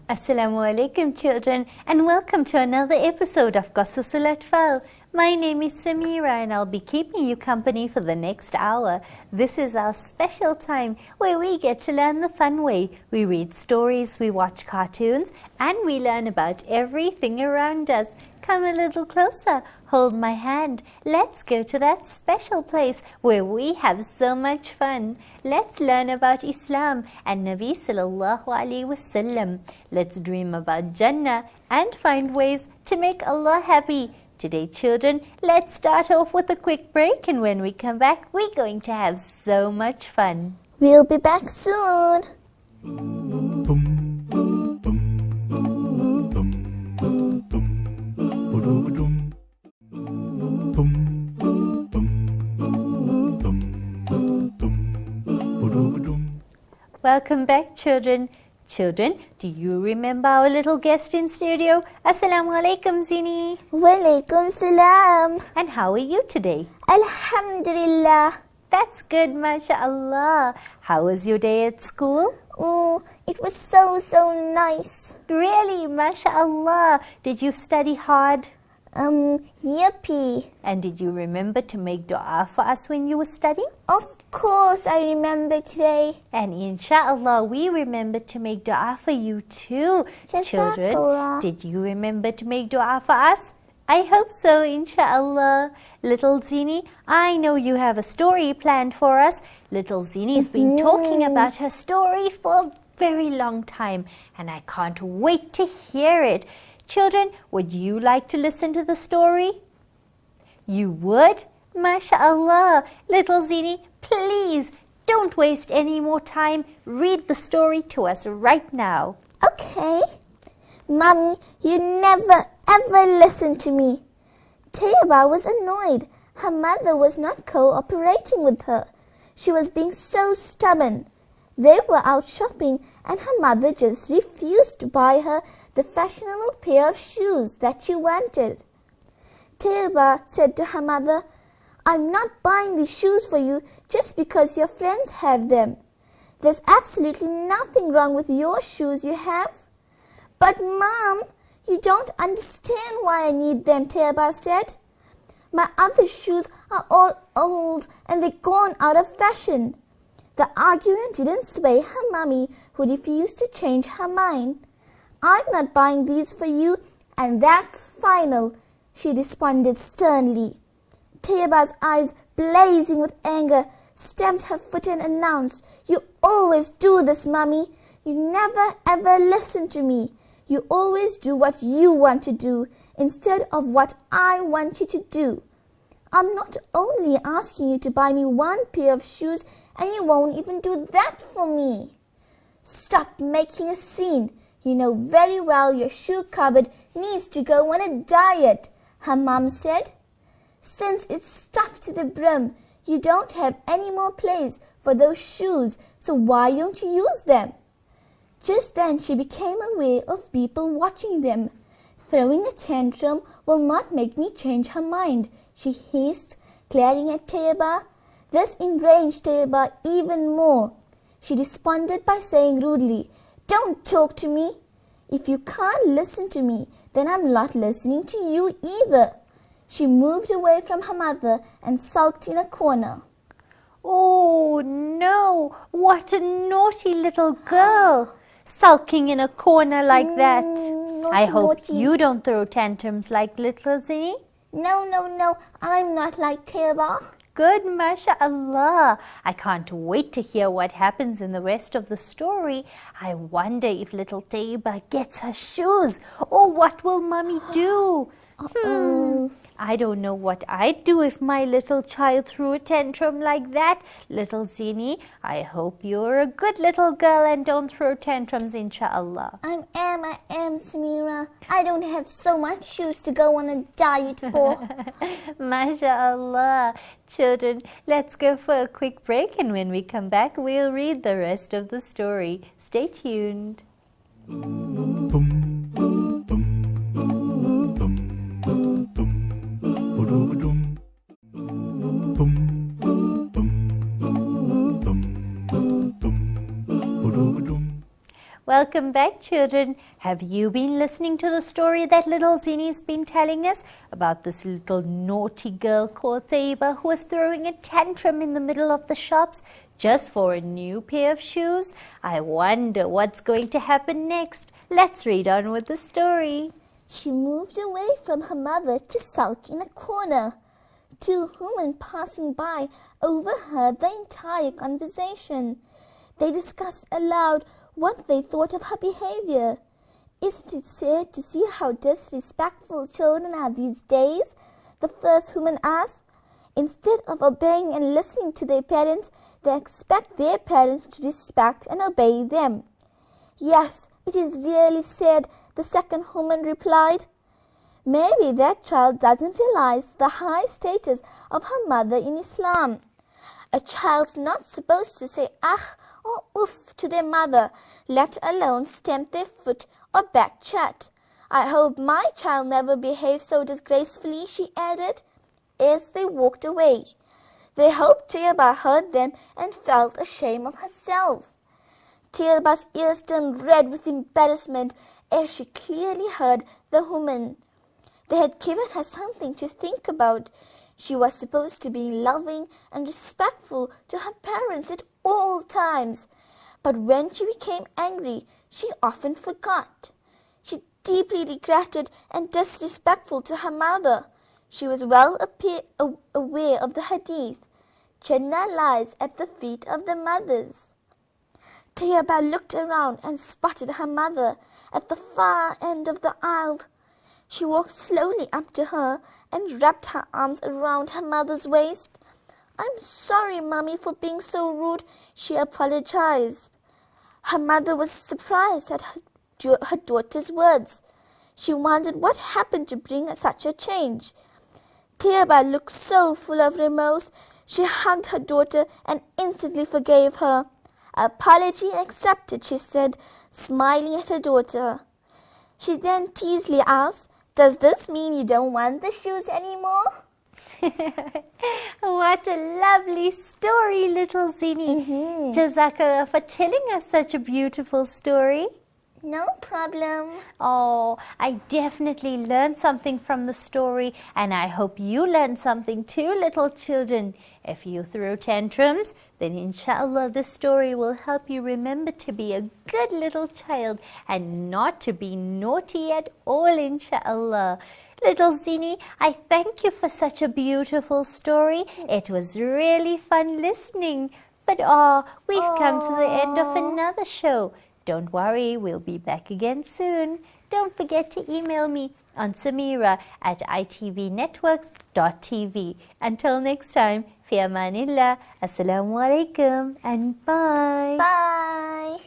Assalamu alaikum children, and welcome to another episode of Qasasul Atfal. My name is Samira and I'll be keeping you company for the next hour. This is our special time where we get to learn the fun way. We read stories, we watch cartoons, and we learn about everything around us. Come a little closer, hold my hand. Let's go to that special place where we have so much fun. Let's learn about Islam and Nabi sallallahu alaihi wasallam. Let's dream about Jannah and find ways to make Allah happy. Today, children, let's start off with a quick break, and when we come back, we're going to have so much fun. We'll be back soon. Welcome back, children. Children, do you remember our little guest in studio? Assalamu alaikum, Zini. Walaikum salam. And how are you today? Alhamdulillah. That's good, mashallah. How was your day at school? Oh, it was so nice. Really, mashallah. Did you study hard? Yippee. And did you remember to make dua for us when you were studying? Of course, I remember today. And inshallah, we remember to make dua for you too. Children, Jazakallah. did you remember to make dua for us? I hope so, inshallah. Little Zini, I know you have a story planned for us. Little Zini's been talking about her story for a very long time, and I can't wait to hear it. Children, would you like to listen to the story? You would? MashaAllah. Little Zini, please don't waste any more time. Read the story to us right now. Okay. Mummy, you never ever listened to me. Tayyiba was annoyed. Her mother was not cooperating with her. She was being so stubborn. They were out shopping and her mother just refused to buy her the fashionable pair of shoes that she wanted. Tayyiba said to her mother, "I'm not buying these shoes for you just because your friends have them. There's absolutely nothing wrong with your shoes you have." "But Mom, you don't understand why I need them," Tayyiba said. "My other shoes are all old and they're gone out of fashion." The argument didn't sway her mummy, who refused to change her mind. "I'm not buying these for you, and that's final," she responded sternly. Tayyiba's eyes, blazing with anger, stamped her foot and announced, "You always do this, Mummy. You never ever listen to me. You always do what you want to do instead of what I want you to do. I'm not only asking you to buy me one pair of shoes, and you won't even do that for me. Stop making a scene. You know very well your shoe cupboard needs to go on a diet," her mum said. "Since it's stuffed to the brim, you don't have any more place for those shoes, so why don't you use them?" Just then she became aware of people watching them. "Throwing a tantrum will not make me change her mind," she hissed, glaring at Tayyiba. This enraged Tayyiba even more. She responded by saying rudely, "Don't talk to me. If you can't listen to me, then I'm not listening to you either." She moved away from her mother and sulked in a corner. Oh no, what a naughty little girl. Sulking in a corner like that. I hope naughty. you don't throw tantrums like little Zini. No, I'm not like Tayyiba. Good, mashallah. I can't wait to hear what happens in the rest of the story. I wonder if little Tayyiba gets her shoes. Or what will Mummy do? I don't know what I'd do if my little child threw a tantrum like that. Little Zini, I hope you're a good little girl and don't throw tantrums, inshallah. I am, Samira. I don't have so much shoes to go on a diet for. MashaAllah. Children, let's go for a quick break, and when we come back, we'll read the rest of the story. Stay tuned. Welcome back, children. Have you been listening to the story that little Zini's been telling us about this little naughty girl called Taiba who was throwing a tantrum in the middle of the shops just for a new pair of shoes? I wonder what's going to happen next. Let's read on with the story. She moved away from her mother to sulk in a corner. Two women passing by overheard the entire conversation. They discussed aloud what they thought of her behavior. Isn't it sad to see how disrespectful children are these days? The first woman asked. Instead of obeying and listening to their parents, they expect their parents to respect and obey them. Yes, it is really sad, the second woman replied. Maybe that child doesn't realize the high status of her mother in Islam. A child's not supposed to say ah or oof to their mother, let alone stamp their foot or back chat. I hope my child never behaves so disgracefully, she added, as they walked away. They hoped Taiba heard them and felt ashamed of herself. Taiba's ears turned red with embarrassment as she clearly heard the woman. They had given her something to think about. She was supposed to be loving and respectful to her parents at all times. But when she became angry, she often forgot. She deeply regretted and disrespectful to her mother. She was well aware of the hadith. Jannah lies at the feet of the mothers. Taiba looked around and spotted her mother at the far end of the aisle. She walked slowly up to her and wrapped her arms around her mother's waist. I'm sorry, Mummy, for being so rude, she apologized. Her mother was surprised at her daughter's words. She wondered what happened to bring such a change. Taiba looked so full of remorse. She hugged her daughter and instantly forgave her. Apology accepted, she said, smiling at her daughter. She then teasingly asked, Does this mean you don't want the shoes anymore? What a lovely story, little Zini. Jazakallah for telling us such a beautiful story. No problem. Oh, I definitely learned something from the story, and I hope you learned something too, little children. If you throw tantrums, then inshallah this story will help you remember to be a good little child and not to be naughty at all, inshallah. Little Zini, I thank you for such a beautiful story. It was really fun listening. But we've come to the end of another show. Don't worry, we'll be back again soon. Don't forget to email me on samira@itvnetworks.tv. Until next time, fi amanillah, assalamu alaikum and bye. Bye.